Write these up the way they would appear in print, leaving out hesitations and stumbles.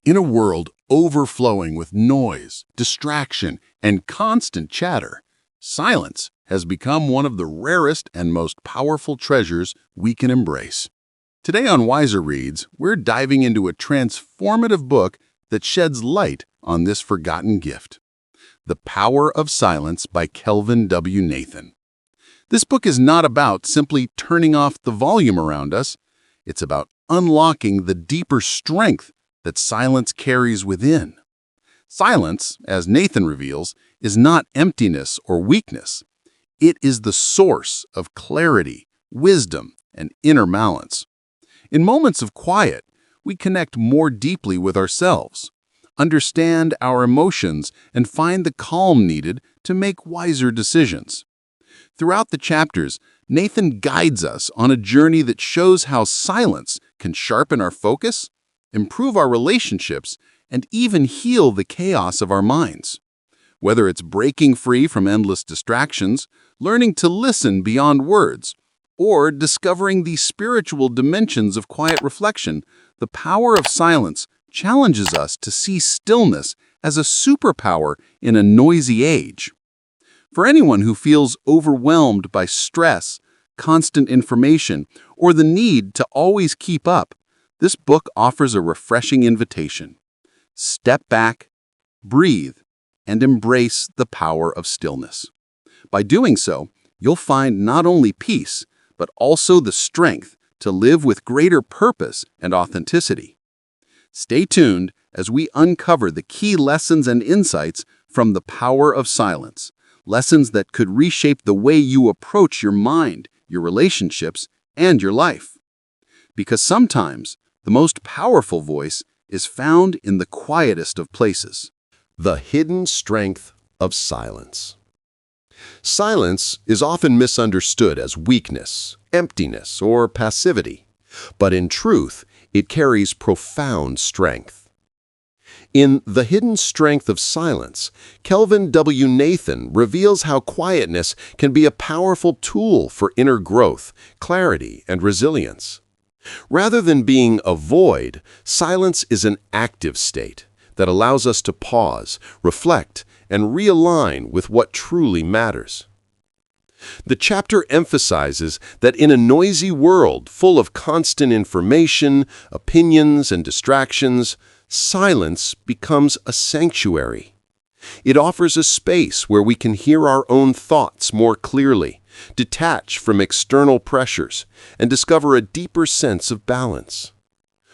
In a world overflowing with noise, distraction, and constant chatter, silence has become one of the rarest and most powerful treasures we can embrace. Today on WiserReads, we're diving into a transformative book that sheds light on this forgotten gift. The Power of Silence by Kelvin W. Nathan. This book is not about simply turning off the volume around us. It's about unlocking the deeper strength that silence carries within. Silence, as Nathan reveals, is not emptiness or weakness. It is the source of clarity, wisdom, and inner balance. In moments of quiet, we connect more deeply with ourselves, understand our emotions, and find the calm needed to make wiser decisions. Throughout the chapters, Nathan guides us on a journey that shows how silence can sharpen our focus, improve our relationships, and even heal the chaos of our minds. Whether it's breaking free from endless distractions, learning to listen beyond words, or discovering the spiritual dimensions of quiet reflection, the power of silence challenges us to see stillness as a superpower in a noisy age. For anyone who feels overwhelmed by stress, constant information, or the need to always keep up, this book offers a refreshing invitation. Step back, breathe, and embrace the power of stillness. By doing so, you'll find not only peace, but also the strength to live with greater purpose and authenticity. Stay tuned as we uncover the key lessons and insights from the power of silence, lessons that could reshape the way you approach your mind, your relationships, and your life. Because sometimes, the most powerful voice is found in the quietest of places. The hidden strength of silence. Silence is often misunderstood as weakness, emptiness, or passivity, but in truth, it carries profound strength. In The Hidden Strength of Silence, Kelvin W. Nathan reveals how quietness can be a powerful tool for inner growth, clarity, and resilience. Rather than being a void, silence is an active state that allows us to pause, reflect, and realign with what truly matters. The chapter emphasizes that in a noisy world full of constant information, opinions, and distractions, silence becomes a sanctuary. It offers a space where we can hear our own thoughts more clearly, detach from external pressures, and discover a deeper sense of balance.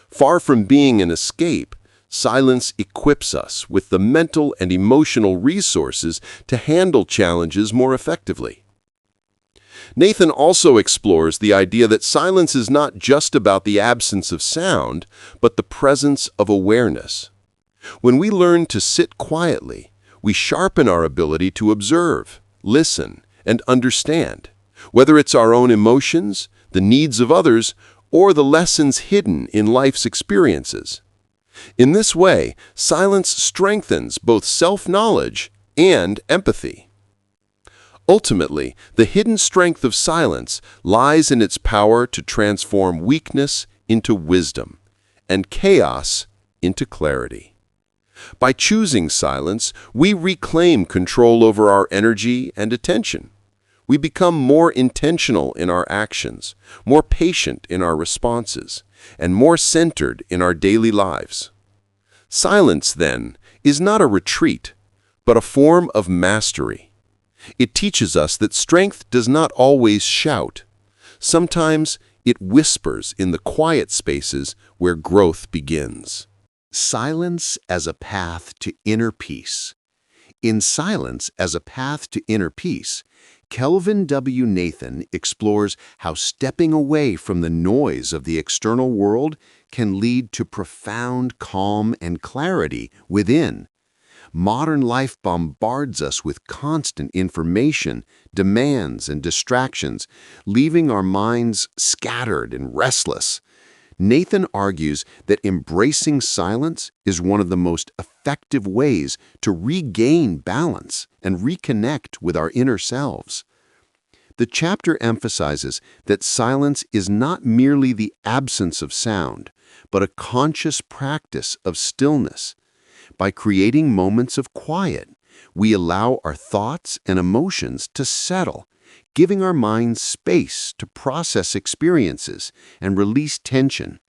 Far from being an escape, silence equips us with the mental and emotional resources to handle challenges more effectively. Nathan also explores the idea that silence is not just about the absence of sound, but the presence of awareness. When we learn to sit quietly, we sharpen our ability to observe, listen, and understand, whether it's our own emotions, the needs of others, or the lessons hidden in life's experiences. In this way, silence strengthens both self-knowledge and empathy. Ultimately, the hidden strength of silence lies in its power to transform weakness into wisdom and chaos into clarity. By choosing silence, we reclaim control over our energy and attention. We become more intentional in our actions, more patient in our responses, and more centered in our daily lives. Silence, then, is not a retreat, but a form of mastery. It teaches us that strength does not always shout. Sometimes it whispers in the quiet spaces where growth begins. Silence as a path to inner peace. In Silence as a Path to Inner Peace, Kelvin W. Nathan explores how stepping away from the noise of the external world can lead to profound calm and clarity within. Modern life bombards us with constant information, demands, and distractions, leaving our minds scattered and restless. Nathan argues that embracing silence is one of the most effective ways to regain balance and reconnect with our inner selves. The chapter emphasizes that silence is not merely the absence of sound, but a conscious practice of stillness. By creating moments of quiet, we allow our thoughts and emotions to settle, giving our minds space to process experiences and release tension.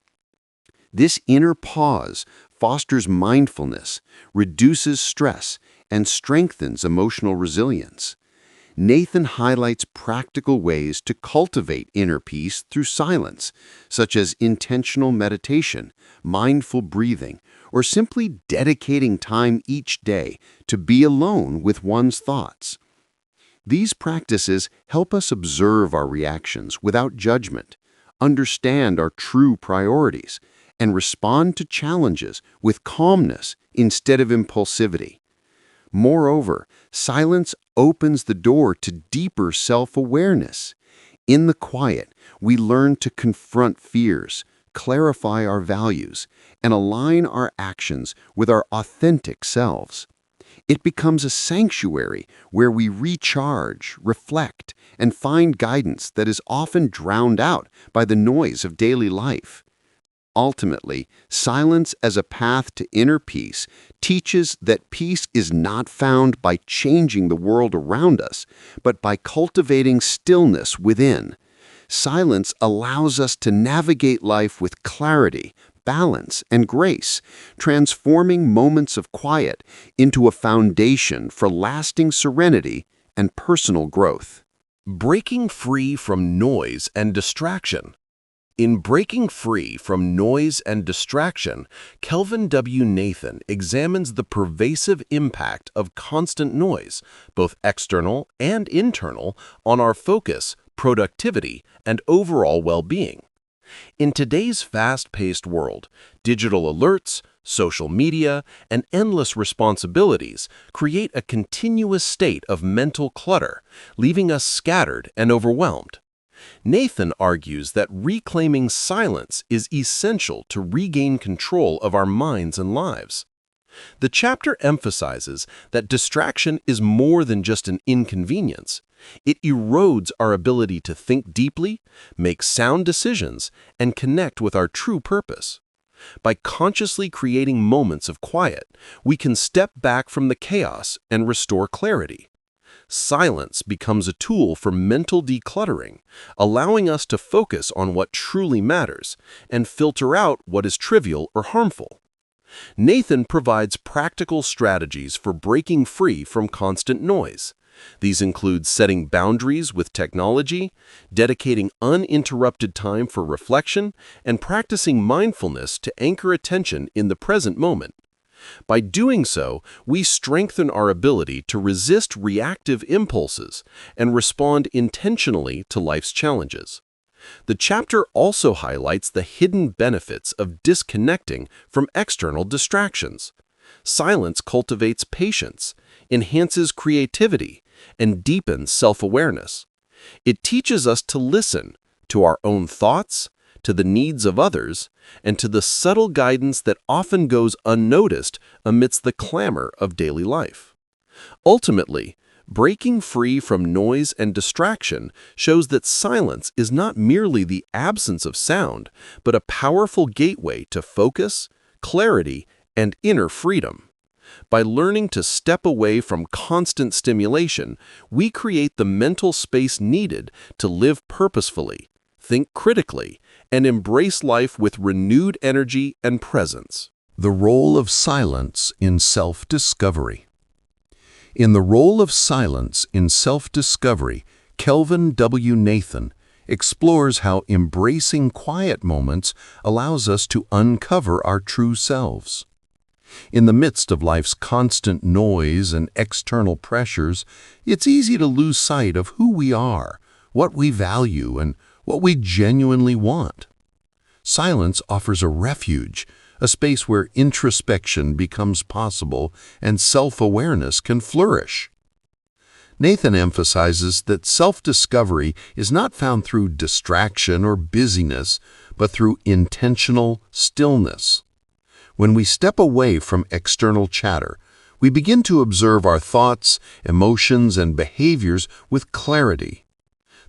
This inner pause fosters mindfulness, reduces stress, and strengthens emotional resilience. Nathan highlights practical ways to cultivate inner peace through silence, such as intentional meditation, mindful breathing, or simply dedicating time each day to be alone with one's thoughts. These practices help us observe our reactions without judgment, understand our true priorities, and respond to challenges with calmness instead of impulsivity. Moreover, silence opens the door to deeper self-awareness. In the quiet, we learn to confront fears, clarify our values, and align our actions with our authentic selves. It becomes a sanctuary where we recharge, reflect, and find guidance that is often drowned out by the noise of daily life. Ultimately, silence as a path to inner peace teaches that peace is not found by changing the world around us, but by cultivating stillness within. Silence allows us to navigate life with clarity, balance, and grace, transforming moments of quiet into a foundation for lasting serenity and personal growth. Breaking free from noise and distraction. In Breaking Free from Noise and Distraction, Kelvin W. Nathan examines the pervasive impact of constant noise, both external and internal, on our focus, productivity, and overall well-being. In today's fast-paced world, digital alerts, social media, and endless responsibilities create a continuous state of mental clutter, leaving us scattered and overwhelmed. Nathan argues that reclaiming silence is essential to regain control of our minds and lives. The chapter emphasizes that distraction is more than just an inconvenience. It erodes our ability to think deeply, make sound decisions, and connect with our true purpose. By consciously creating moments of quiet, we can step back from the chaos and restore clarity. Silence becomes a tool for mental decluttering, allowing us to focus on what truly matters and filter out what is trivial or harmful. Nathan provides practical strategies for breaking free from constant noise. These include setting boundaries with technology, dedicating uninterrupted time for reflection, and practicing mindfulness to anchor attention in the present moment. By doing so, we strengthen our ability to resist reactive impulses and respond intentionally to life's challenges. The chapter also highlights the hidden benefits of disconnecting from external distractions. Silence cultivates patience, enhances creativity, and deepens self-awareness. It teaches us to listen to our own thoughts, to the needs of others, and to the subtle guidance that often goes unnoticed amidst the clamor of daily life. Ultimately, breaking free from noise and distraction shows that silence is not merely the absence of sound, but a powerful gateway to focus, clarity, and inner freedom. By learning to step away from constant stimulation, we create the mental space needed to live purposefully, think critically, and embrace life with renewed energy and presence. The role of silence in self-discovery. In The Role of Silence in Self-Discovery, Kelvin W. Nathan explores how embracing quiet moments allows us to uncover our true selves. In the midst of life's constant noise and external pressures, it's easy to lose sight of who we are, what we value, and what we genuinely want. Silence offers a refuge, a space where introspection becomes possible and self-awareness can flourish. Nathan emphasizes that self-discovery is not found through distraction or busyness, but through intentional stillness. When we step away from external chatter, we begin to observe our thoughts, emotions, and behaviors with clarity.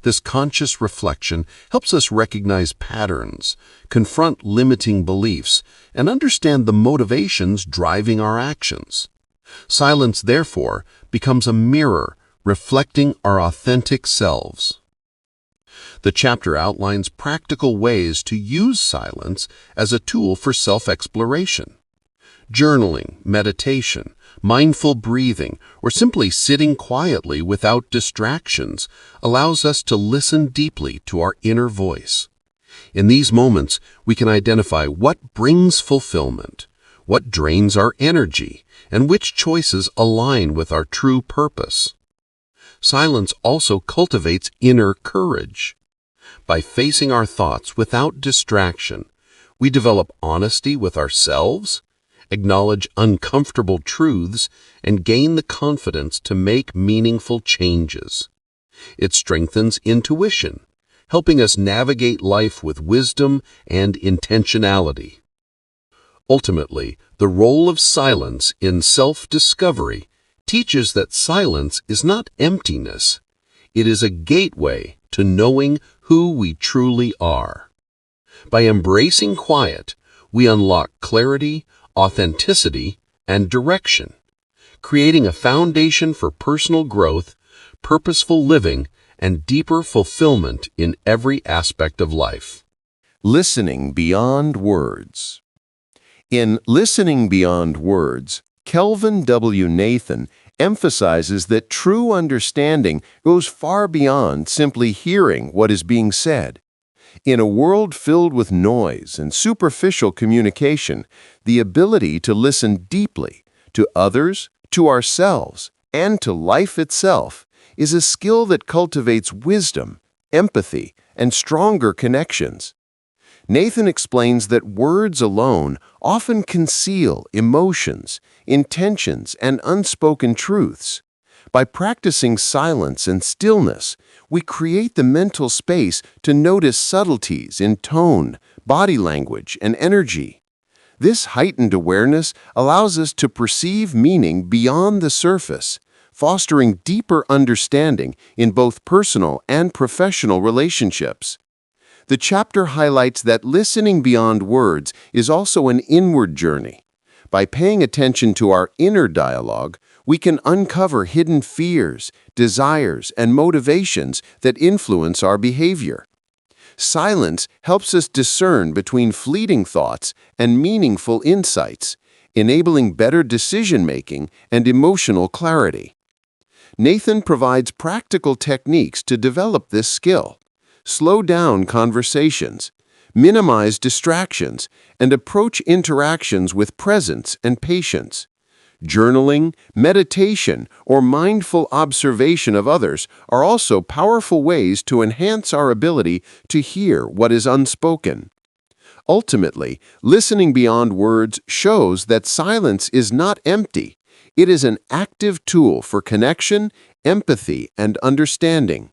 This conscious reflection helps us recognize patterns, confront limiting beliefs, and understand the motivations driving our actions. Silence, therefore, becomes a mirror reflecting our authentic selves. The chapter outlines practical ways to use silence as a tool for self-exploration. Journaling, meditation, mindful breathing, or simply sitting quietly without distractions allows us to listen deeply to our inner voice. In these moments, we can identify what brings fulfillment, what drains our energy, and which choices align with our true purpose. Silence also cultivates inner courage. By facing our thoughts without distraction, we develop honesty with ourselves, acknowledge uncomfortable truths, and gain the confidence to make meaningful changes. It strengthens intuition, helping us navigate life with wisdom and intentionality. Ultimately, the role of silence in self-discovery teaches that silence is not emptiness. It is a gateway to knowing who we truly are. By embracing quiet, we unlock clarity, authenticity, and direction, creating a foundation for personal growth, purposeful living, and deeper fulfillment in every aspect of life. Listening beyond words. In Listening Beyond Words, Kelvin W. Nathan emphasizes that true understanding goes far beyond simply hearing what is being said. In a world filled with noise and superficial communication, the ability to listen deeply to others, to ourselves, and to life itself is a skill that cultivates wisdom, empathy, and stronger connections. Nathan explains that words alone often conceal emotions, intentions, and unspoken truths. By practicing silence and stillness, we create the mental space to notice subtleties in tone, body language, and energy. This heightened awareness allows us to perceive meaning beyond the surface, fostering deeper understanding in both personal and professional relationships. The chapter highlights that listening beyond words is also an inward journey. By paying attention to our inner dialogue, we can uncover hidden fears, desires, and motivations that influence our behavior. Silence helps us discern between fleeting thoughts and meaningful insights, enabling better decision-making and emotional clarity. Nathan provides practical techniques to develop this skill. Slow down conversations, minimize distractions, and approach interactions with presence and patience. Journaling, meditation, or mindful observation of others are also powerful ways to enhance our ability to hear what is unspoken. Ultimately, listening beyond words shows that silence is not empty. It is an active tool for connection, empathy, and understanding.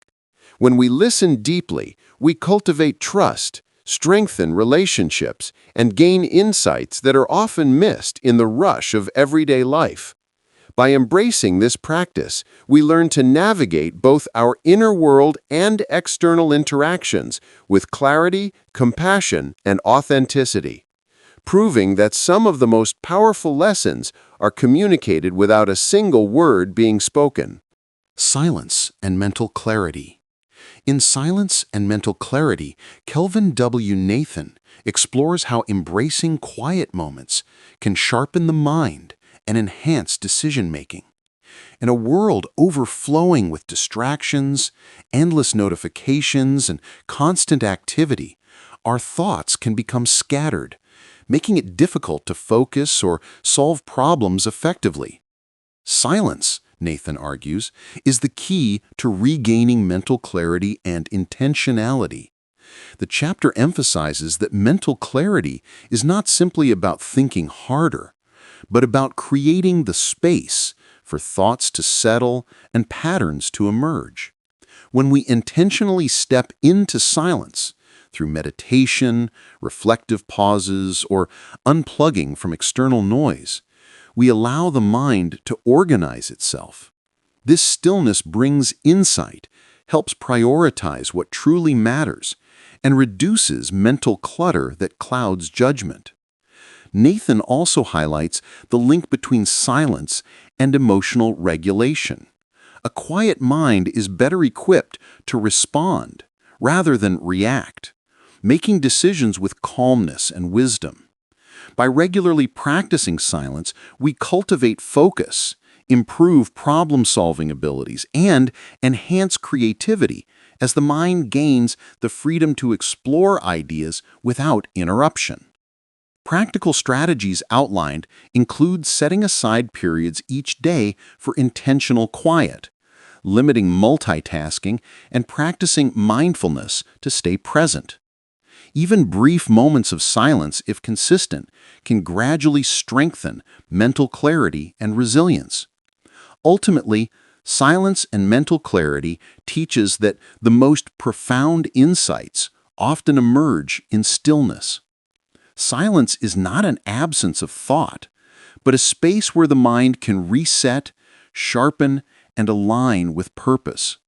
When we listen deeply, we cultivate trust, strengthen relationships, and gain insights that are often missed in the rush of everyday life. By embracing this practice, we learn to navigate both our inner world and external interactions with clarity, compassion, and authenticity, proving that some of the most powerful lessons are communicated without a single word being spoken. Silence and mental clarity. In Silence and Mental Clarity, Kelvin W. Nathan explores how embracing quiet moments can sharpen the mind and enhance decision-making. In a world overflowing with distractions, endless notifications, and constant activity, our thoughts can become scattered, making it difficult to focus or solve problems effectively. Silence, Nathan argues, is the key to regaining mental clarity and intentionality. The chapter emphasizes that mental clarity is not simply about thinking harder, but about creating the space for thoughts to settle and patterns to emerge. When we intentionally step into silence, through meditation, reflective pauses, or unplugging from external noise, we allow the mind to organize itself. This stillness brings insight, helps prioritize what truly matters and reduces mental clutter that clouds judgment. Nathan also highlights the link between silence and emotional regulation. A quiet mind is better equipped to respond rather than react, making decisions with calmness and wisdom. By regularly practicing silence, we cultivate focus, improve problem-solving abilities, and enhance creativity as the mind gains the freedom to explore ideas without interruption. Practical strategies outlined include setting aside periods each day for intentional quiet, limiting multitasking, and practicing mindfulness to stay present. Even brief moments of silence, if consistent, can gradually strengthen mental clarity and resilience. Ultimately, silence and mental clarity teaches that the most profound insights often emerge in stillness. Silence is not an absence of thought, but a space where the mind can reset, sharpen, and align with purpose.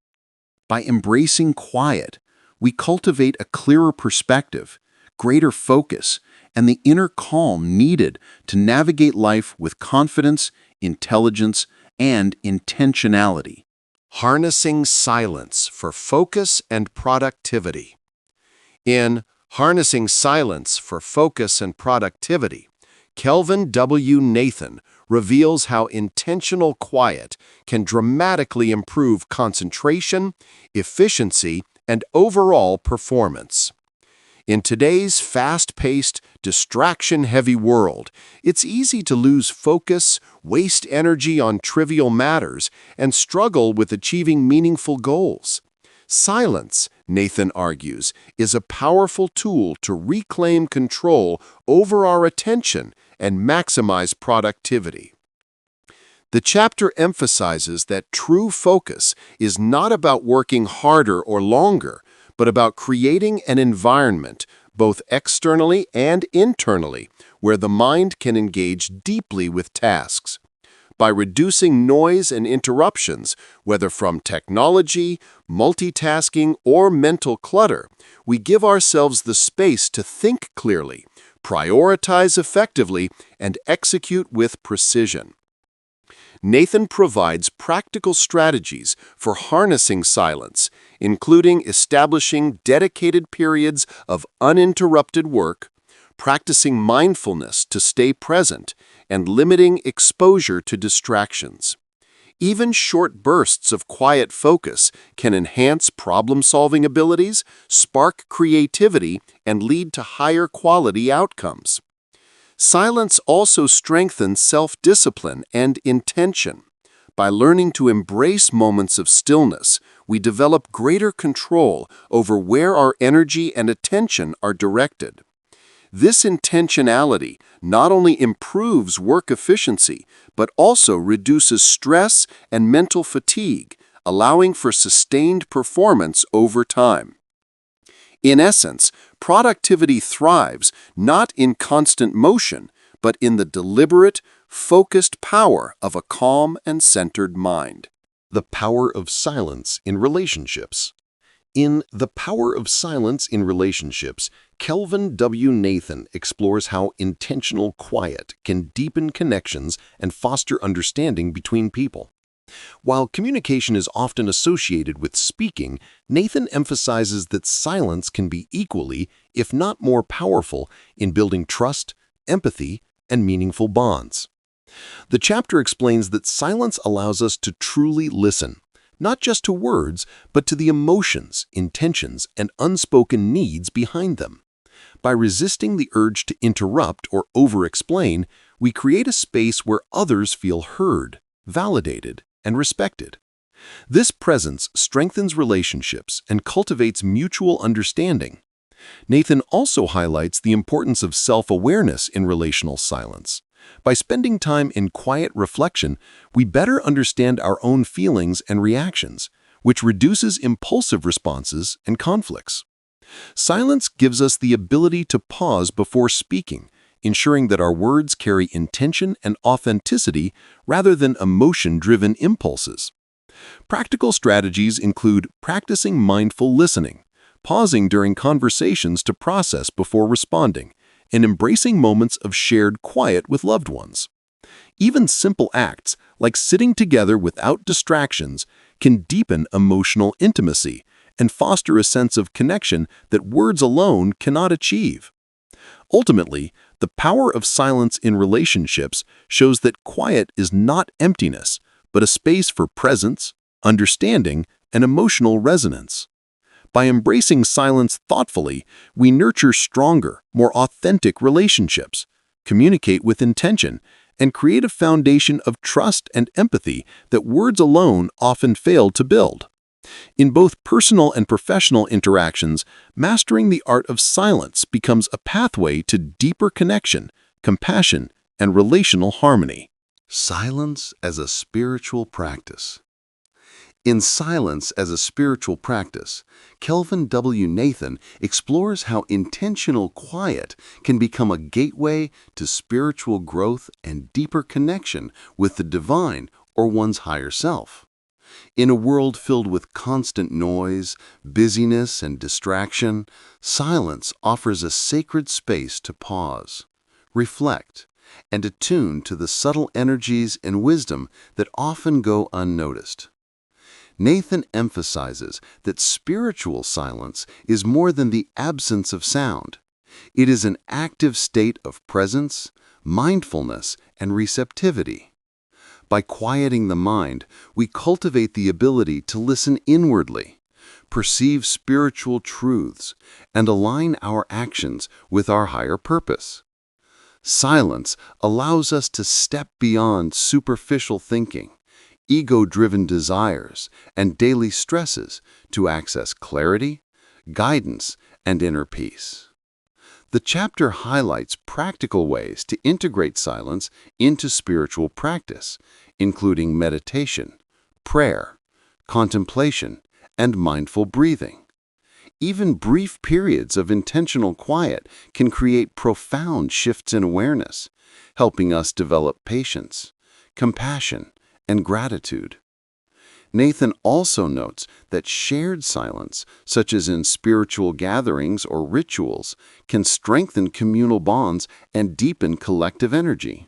By embracing quiet, we cultivate a clearer perspective, greater focus, and the inner calm needed to navigate life with confidence, intelligence, and intentionality. Harnessing silence for focus and productivity. In Harnessing Silence for Focus and Productivity, Kelvin W. Nathan reveals how intentional quiet can dramatically improve concentration, efficiency, and overall performance. In today's fast-paced, distraction-heavy world, it's easy to lose focus, waste energy on trivial matters, and struggle with achieving meaningful goals. Silence, Nathan argues, is a powerful tool to reclaim control over our attention and maximize productivity. The chapter emphasizes that true focus is not about working harder or longer, but about creating an environment, both externally and internally, where the mind can engage deeply with tasks. By reducing noise and interruptions, whether from technology, multitasking, or mental clutter, we give ourselves the space to think clearly, prioritize effectively, and execute with precision. Nathan provides practical strategies for harnessing silence, including establishing dedicated periods of uninterrupted work, practicing mindfulness to stay present, and limiting exposure to distractions. Even short bursts of quiet focus can enhance problem-solving abilities, spark creativity, and lead to higher quality outcomes. Silence also strengthens self-discipline and intention. By learning to embrace moments of stillness, we develop greater control over where our energy and attention are directed. This intentionality not only improves work efficiency, but also reduces stress and mental fatigue, allowing for sustained performance over time. In essence, productivity thrives not in constant motion, but in the deliberate, focused power of a calm and centered mind. The power of silence in relationships. In The Power of Silence in Relationships, Kelvin W. Nathan explores how intentional quiet can deepen connections and foster understanding between people. While communication is often associated with speaking, Nathan emphasizes that silence can be equally, if not more powerful, in building trust, empathy, and meaningful bonds. The chapter explains that silence allows us to truly listen, not just to words, but to the emotions, intentions, and unspoken needs behind them. By resisting the urge to interrupt or over-explain, we create a space where others feel heard, validated, and respected. This presence strengthens relationships and cultivates mutual understanding. Nathan also highlights the importance of self-awareness in relational silence. By spending time in quiet reflection, we better understand our own feelings and reactions, which reduces impulsive responses and conflicts. Silence gives us the ability to pause before speaking, ensuring that our words carry intention and authenticity rather than emotion-driven impulses. Practical strategies include practicing mindful listening, pausing during conversations to process before responding, and embracing moments of shared quiet with loved ones. Even simple acts, like sitting together without distractions, can deepen emotional intimacy and foster a sense of connection that words alone cannot achieve. Ultimately, the power of silence in relationships shows that quiet is not emptiness, but a space for presence, understanding, and emotional resonance. By embracing silence thoughtfully, we nurture stronger, more authentic relationships, communicate with intention, and create a foundation of trust and empathy that words alone often fail to build. In both personal and professional interactions, mastering the art of silence becomes a pathway to deeper connection, compassion, and relational harmony. Silence as a spiritual practice. In Silence as a Spiritual Practice, Kelvin W. Nathan explores how intentional quiet can become a gateway to spiritual growth and deeper connection with the divine or one's higher self. In a world filled with constant noise, busyness, and distraction, silence offers a sacred space to pause, reflect, and attune to the subtle energies and wisdom that often go unnoticed. Nathan emphasizes that spiritual silence is more than the absence of sound. It is an active state of presence, mindfulness, and receptivity. By quieting the mind, we cultivate the ability to listen inwardly, perceive spiritual truths, and align our actions with our higher purpose. Silence allows us to step beyond superficial thinking, ego-driven desires, and daily stresses to access clarity, guidance, and inner peace. The chapter highlights practical ways to integrate silence into spiritual practice, including meditation, prayer, contemplation, and mindful breathing. Even brief periods of intentional quiet can create profound shifts in awareness, helping us develop patience, compassion, and gratitude. Nathan also notes that shared silence, such as in spiritual gatherings or rituals, can strengthen communal bonds and deepen collective energy.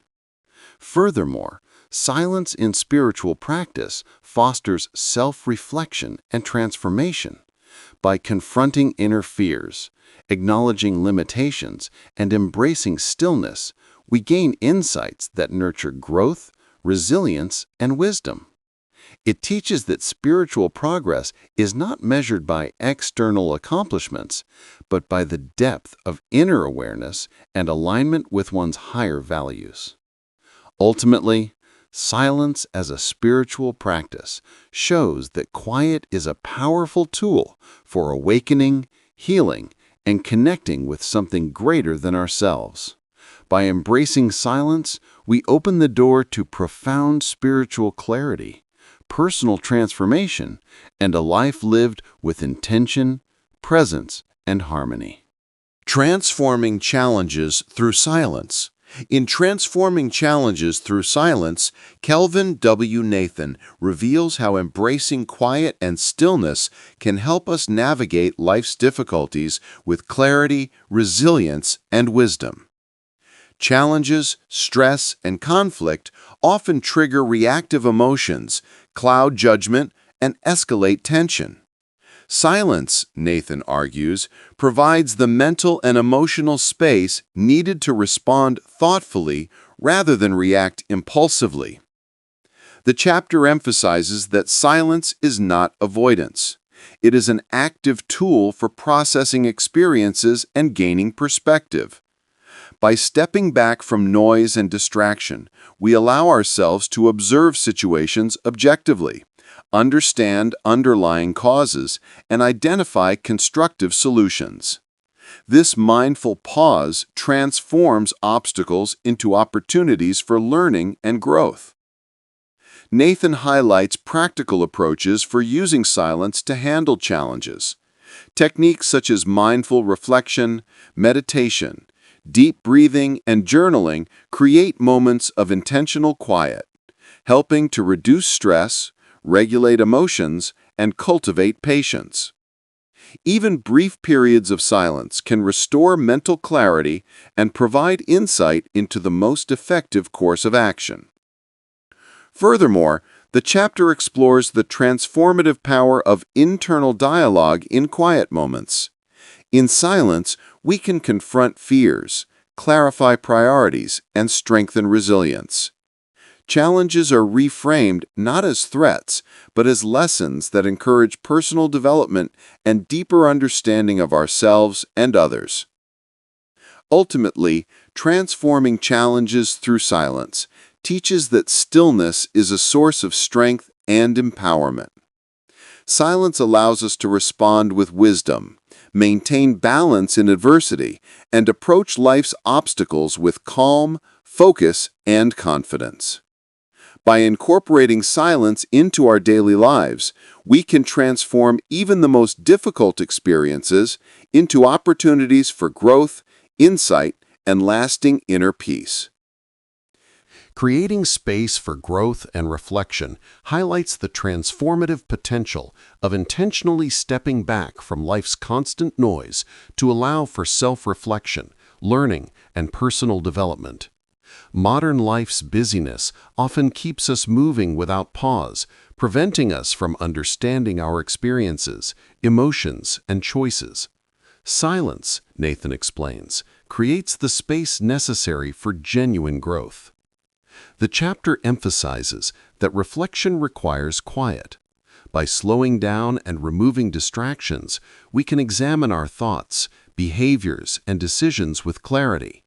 Furthermore, silence in spiritual practice fosters self-reflection and transformation. By confronting inner fears, acknowledging limitations, and embracing stillness, we gain insights that nurture growth, resilience, and wisdom. It teaches that spiritual progress is not measured by external accomplishments, but by the depth of inner awareness and alignment with one's higher values. Ultimately, silence as a spiritual practice shows that quiet is a powerful tool for awakening, healing, and connecting with something greater than ourselves. By embracing silence, we open the door to profound spiritual clarity, personal transformation, and a life lived with intention, presence, and harmony. Transforming challenges through silence. In Transforming Challenges Through Silence, Kelvin W. Nathan reveals how embracing quiet and stillness can help us navigate life's difficulties with clarity, resilience, and wisdom. Challenges, stress, and conflict often trigger reactive emotions, cloud judgment, and escalate tension. Silence, Nathan argues, provides the mental and emotional space needed to respond thoughtfully rather than react impulsively. The chapter emphasizes that silence is not avoidance. It is an active tool for processing experiences and gaining perspective. By stepping back from noise and distraction, we allow ourselves to observe situations objectively, understand underlying causes, and identify constructive solutions. This mindful pause transforms obstacles into opportunities for learning and growth. Nathan highlights practical approaches for using silence to handle challenges. Techniques such as mindful reflection, meditation, deep breathing, and journaling create moments of intentional quiet, helping to reduce stress, regulate emotions, and cultivate patience. Even brief periods of silence can restore mental clarity and provide insight into the most effective course of action. Furthermore, the chapter explores the transformative power of internal dialogue in quiet moments. In silence, we can confront fears, clarify priorities, and strengthen resilience. Challenges are reframed not as threats, but as lessons that encourage personal development and deeper understanding of ourselves and others. Ultimately, transforming challenges through silence teaches that stillness is a source of strength and empowerment. Silence allows us to respond with wisdom, maintain balance in adversity, and approach life's obstacles with calm, focus, and confidence. By incorporating silence into our daily lives, we can transform even the most difficult experiences into opportunities for growth, insight, and lasting inner peace. Creating space for growth and reflection highlights the transformative potential of intentionally stepping back from life's constant noise to allow for self-reflection, learning, and personal development. Modern life's busyness often keeps us moving without pause, preventing us from understanding our experiences, emotions, and choices. Silence, Nathan explains, creates the space necessary for genuine growth. The chapter emphasizes that reflection requires quiet. By slowing down and removing distractions, we can examine our thoughts, behaviors, and decisions with clarity.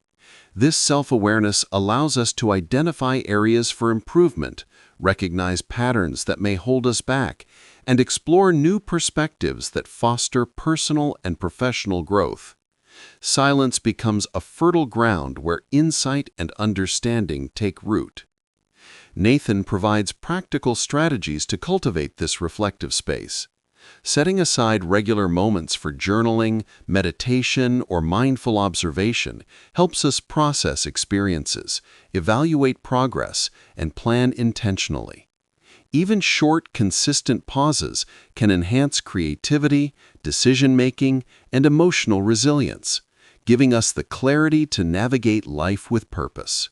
This self-awareness allows us to identify areas for improvement, recognize patterns that may hold us back, and explore new perspectives that foster personal and professional growth. Silence becomes a fertile ground where insight and understanding take root. Nathan provides practical strategies to cultivate this reflective space. Setting aside regular moments for journaling, meditation, or mindful observation helps us process experiences, evaluate progress, and plan intentionally. Even short, consistent pauses can enhance creativity, decision-making, and emotional resilience, giving us the clarity to navigate life with purpose.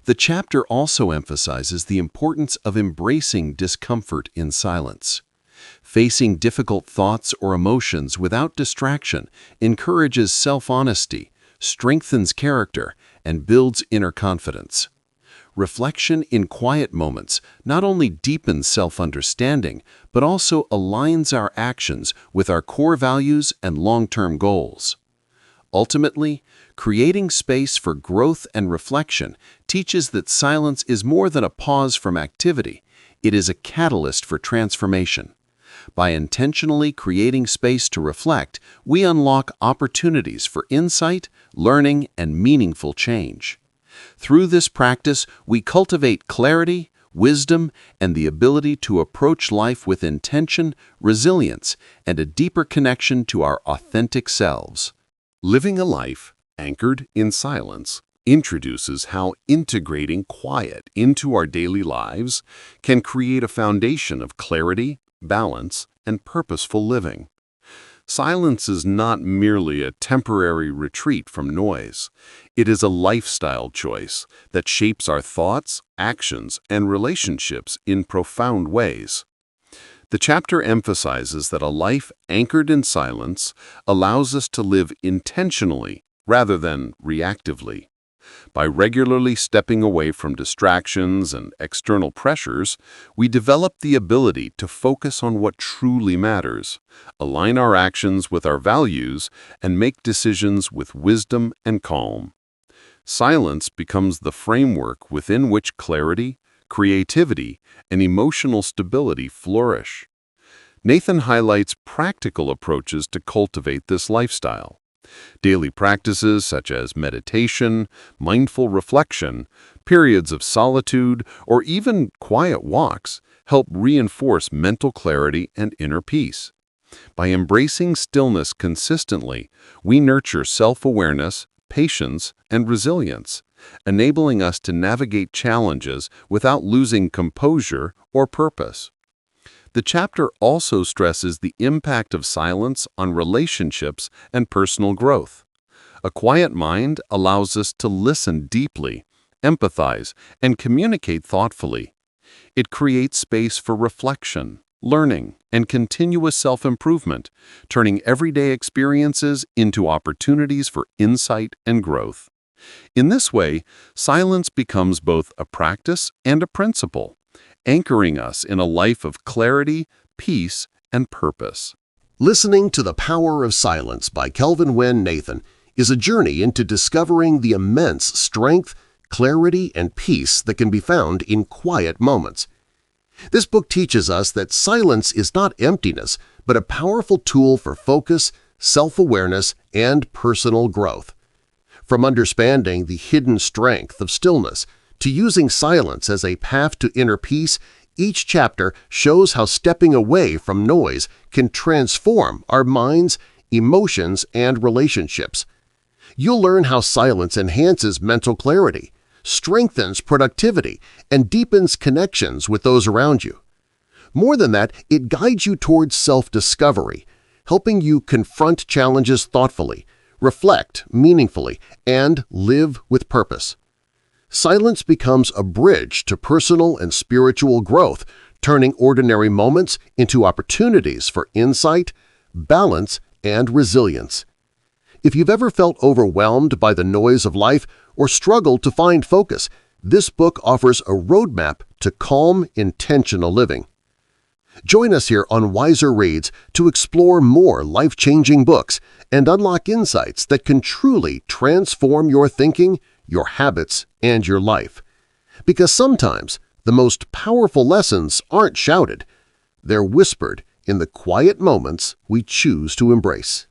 The chapter also emphasizes the importance of embracing discomfort in silence. Facing difficult thoughts or emotions without distraction encourages self-honesty, strengthens character, and builds inner confidence. Reflection in quiet moments not only deepens self-understanding, but also aligns our actions with our core values and long-term goals. Ultimately, creating space for growth and reflection teaches that silence is more than a pause from activity. It is a catalyst for transformation. By intentionally creating space to reflect, we unlock opportunities for insight, learning, and meaningful change. Through this practice, we cultivate clarity, wisdom, and the ability to approach life with intention, resilience, and a deeper connection to our authentic selves. Living a life anchored in silence introduces how integrating quiet into our daily lives can create a foundation of clarity, balance, and purposeful living. Silence is not merely a temporary retreat from noise. It is a lifestyle choice that shapes our thoughts, actions, and relationships in profound ways. The chapter emphasizes that a life anchored in silence allows us to live intentionally rather than reactively. By regularly stepping away from distractions and external pressures, we develop the ability to focus on what truly matters, align our actions with our values, and make decisions with wisdom and calm. Silence becomes the framework within which clarity, creativity, and emotional stability flourish. Nathan highlights practical approaches to cultivate this lifestyle. Daily practices such as meditation, mindful reflection, periods of solitude, or even quiet walks help reinforce mental clarity and inner peace. By embracing stillness consistently, we nurture self-awareness, patience, and resilience, enabling us to navigate challenges without losing composure or purpose. The chapter also stresses the impact of silence on relationships and personal growth. A quiet mind allows us to listen deeply, empathize, and communicate thoughtfully. It creates space for reflection, learning, and continuous self-improvement, turning everyday experiences into opportunities for insight and growth. In this way, silence becomes both a practice and a principle, anchoring us in a life of clarity, peace, and purpose. Listening to The Power of Silence by Kelvin W is a journey into discovering the immense strength, clarity, and peace that can be found in quiet moments. This book teaches us that silence is not emptiness, but a powerful tool for focus, self-awareness, and personal growth. From understanding the hidden strength of stillness to using silence as a path to inner peace, each chapter shows how stepping away from noise can transform our minds, emotions, and relationships. You'll learn how silence enhances mental clarity, strengthens productivity, and deepens connections with those around you. More than that, it guides you towards self-discovery, helping you confront challenges thoughtfully, reflect meaningfully, and live with purpose. Silence becomes a bridge to personal and spiritual growth, turning ordinary moments into opportunities for insight, balance, and resilience. If you've ever felt overwhelmed by the noise of life or struggled to find focus, this book offers a roadmap to calm, intentional living. Join us here on WiserReads to explore more life-changing books and unlock insights that can truly transform your thinking, your habits, and your life. Because sometimes the most powerful lessons aren't shouted, they're whispered in the quiet moments we choose to embrace.